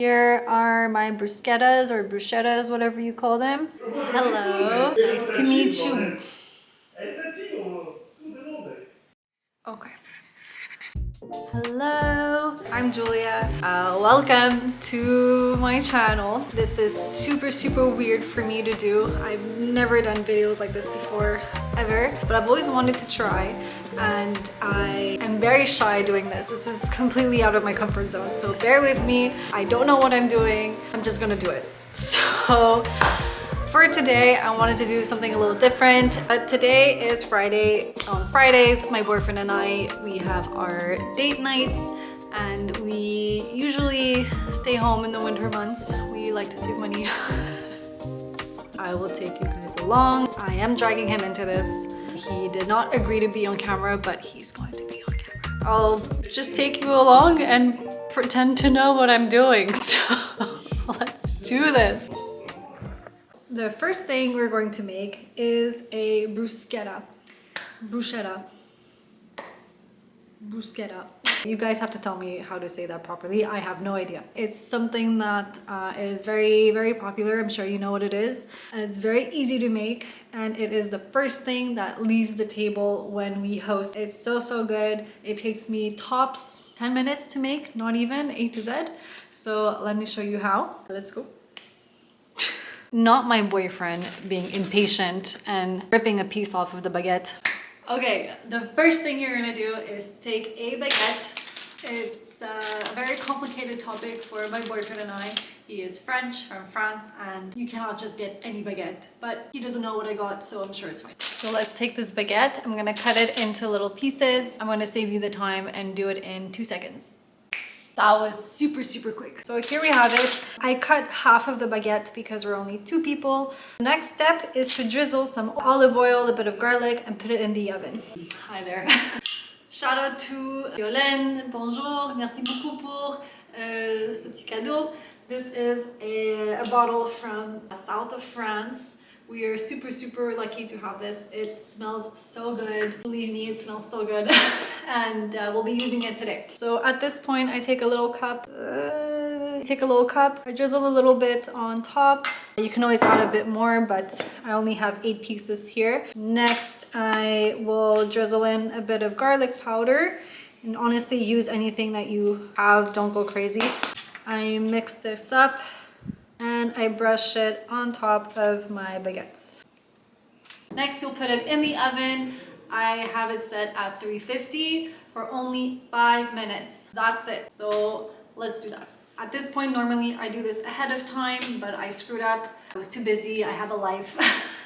Here are my bruschettas or bruschettas, whatever you call them. Hello, nice to meet you. Okay. Hello, I'm Julia. Welcome to my channel. This is super weird for me to do. I've never done videos like this before, ever, but I've always wanted to try, and I am very shy doing this. This is completely out of my comfort zone, so bear with me. I don't know what I'm doing. I'm just gonna do it. So for today, I wanted to do something a little different. Today is Friday. On Fridays, my boyfriend and I, we have our date nights, and we usually stay home in the winter months. We like to save money. I will take you guys along. I am dragging him into this. He did not agree to be on camera, but he's going to be on camera. I'll just take you along and pretend to know what I'm doing. So let's do this. The first thing we're going to make is a bruschetta. Bruschetta. Bruschetta. You guys have to tell me how to say that properly. I have no idea. It's something that is very popular. I'm sure you know what it is. It's very easy to make, and it is the first thing that leaves the table when we host. It's so good. It takes me tops 10 minutes to make, not even A to Z. So let me show you how. Let's go. Not my boyfriend being impatient and ripping a piece off of the baguette. Okay, the first thing you're gonna do is take a baguette. It's a very complicated topic for my boyfriend and I. He is French, from France, and you cannot just get any baguette, but he doesn't know what I got, so I'm sure it's fine. So let's take this baguette. I'm gonna cut it into little pieces. I'm gonna save you the time and do it in 2 seconds. That was super quick. So here we have it. I cut half of the baguette because we're only 2 people. Next step is to drizzle some olive oil, a bit of garlic, and put it in the oven. Hi there. Shout out to Yolène. Bonjour. Merci beaucoup pour ce petit cadeau. This is a bottle from south of France. We are super lucky to have this. It smells so good. Believe me, it smells so good. And we'll be using it today. So at this point, I take a little cup. I drizzle a little bit on top. You can always add a bit more, but I only have 8 pieces here. Next, I will drizzle in a bit of garlic powder. And honestly, use anything that you have. Don't go crazy. I mix this up, and I brush it on top of my baguettes. Next, you'll put it in the oven. I have it set at 350 for only 5 minutes. That's it. So let's do that. At this point, normally I do this ahead of time, but I screwed up. I was too busy. I have a life.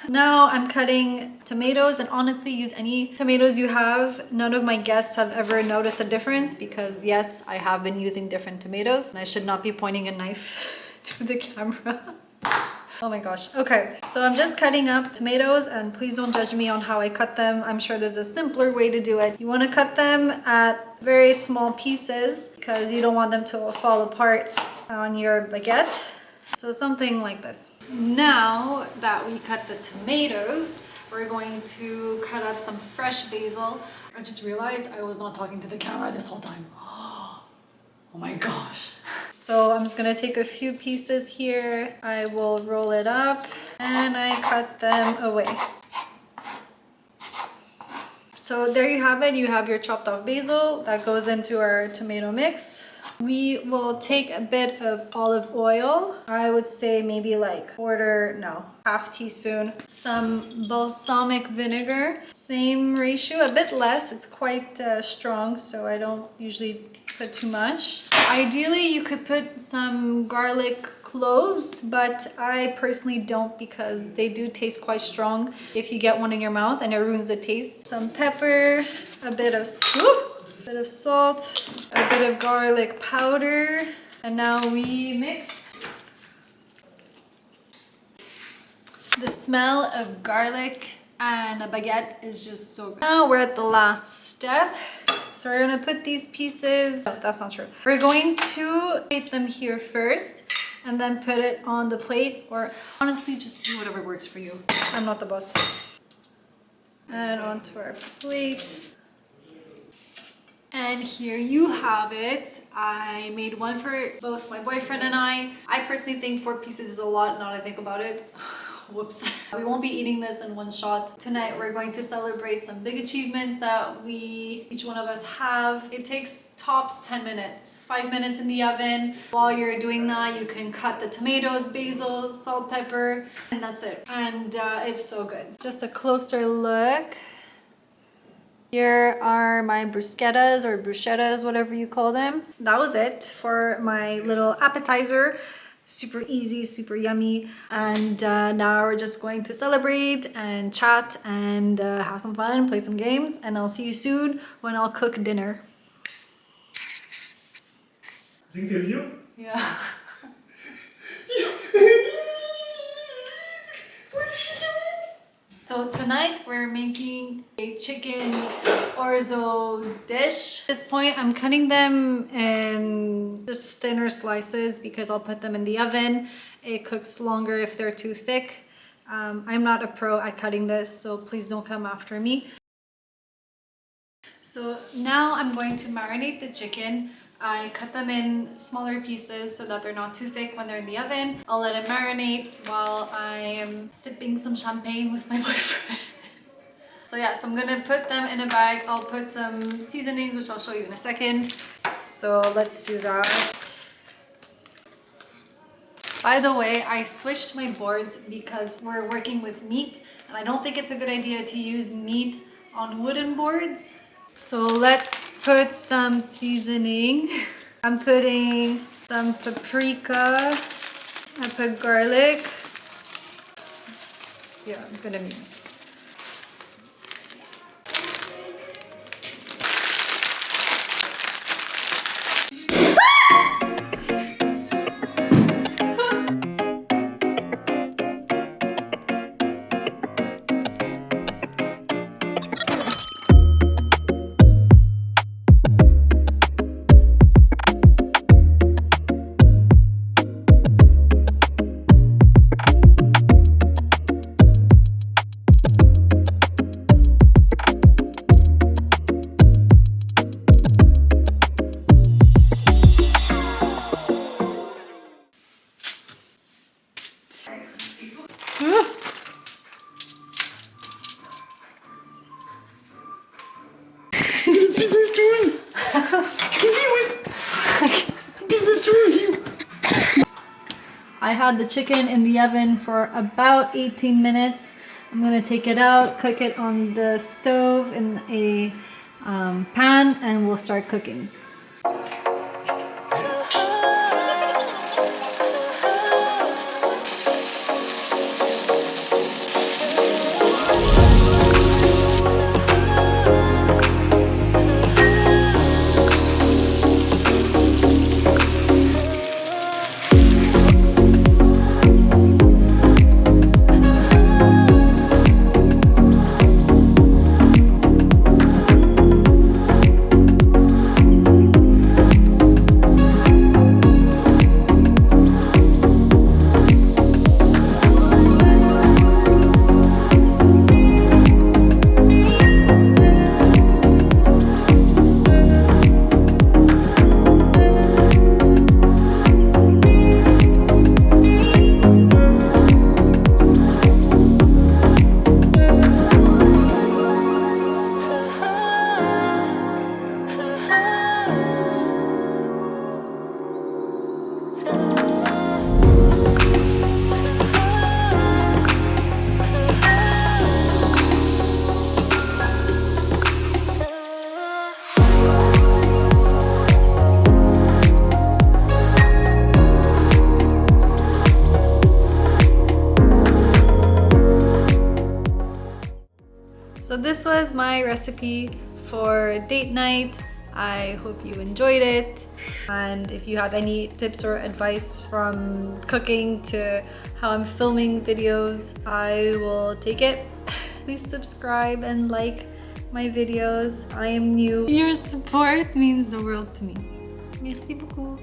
Now I'm cutting tomatoes, and honestly, use any tomatoes you have. None of my guests have ever noticed a difference because yes, I have been using different tomatoes, and I should not be pointing a knife to the camera. Oh my gosh. Okay, so I'm just cutting up tomatoes, and please don't judge me on how I cut them. I'm sure there's a simpler way to do it. You want to cut them at very small pieces because you don't want them to fall apart on your baguette. So something like this. Now that we cut the tomatoes, we're going to cut up some fresh basil. I just realized I was not talking to the camera this whole time. Oh my gosh. So I'm just gonna take a few pieces here. I will roll it up and I cut them away. So there you have it. You have your chopped off basil that goes into our tomato mix. We will take a bit of olive oil. I would say maybe like half teaspoon. Some balsamic vinegar, same ratio, a bit less. It's quite strong, so I don't usually put too much. Ideally, you could put some garlic cloves, but I personally don't because they do taste quite strong if you get one in your mouth, and it ruins the taste. Some pepper, a bit of salt, a bit of garlic powder, and now we mix. The smell of garlic and a baguette is just so good. Now we're at the last step. So we're gonna put these pieces, no, that's not true. We're going to plate them here first and then put it on the plate, or honestly, just do whatever works for you. I'm not the boss. And onto our plate. And here you have it. I made one for both my boyfriend and I. I personally think 4 pieces is a lot now that I think about it. Whoops. We won't be eating this in one shot. Tonight we're going to celebrate some big achievements that each one of us have. It takes tops 10 minutes. 5 minutes in the oven. While you're doing that, you can cut the tomatoes, basil, salt, pepper, and that's it. And it's so good. Just a closer look. Here are my bruschettas or bruschettas, whatever you call them. That was it for my little appetizer. Super easy, super yummy. And now we're just going to celebrate and chat and have some fun, play some games. And I'll see you soon when I'll cook dinner. Drinkt ihr Bier? Yeah. So tonight we're making a chicken orzo dish. At this point I'm cutting them in just thinner slices because I'll put them in the oven. It cooks longer if they're too thick. I'm not a pro at cutting this, so please don't come after me. So now I'm going to marinate the chicken. I cut them in smaller pieces so that they're not too thick when they're in the oven. I'll let it marinate while I am sipping some champagne with my boyfriend. So yeah, so I'm gonna put them in a bag. I'll put some seasonings, which I'll show you in a second. So let's do that. By the way, I switched my boards because we're working with meat, and I don't think it's a good idea to use meat on wooden boards. So let's put some seasoning. I'm putting some paprika. I put garlic. Yeah, I'm gonna need this. Business doing? Business doing. I had the chicken in the oven for about 18 minutes. I'm gonna take it out, cook it on the stove in a pan, and we'll start cooking. So this was my recipe for date night. I hope you enjoyed it. And if you have any tips or advice from cooking to how I'm filming videos, I will take it. Please subscribe and like my videos. I am new. Your support means the world to me. Merci beaucoup.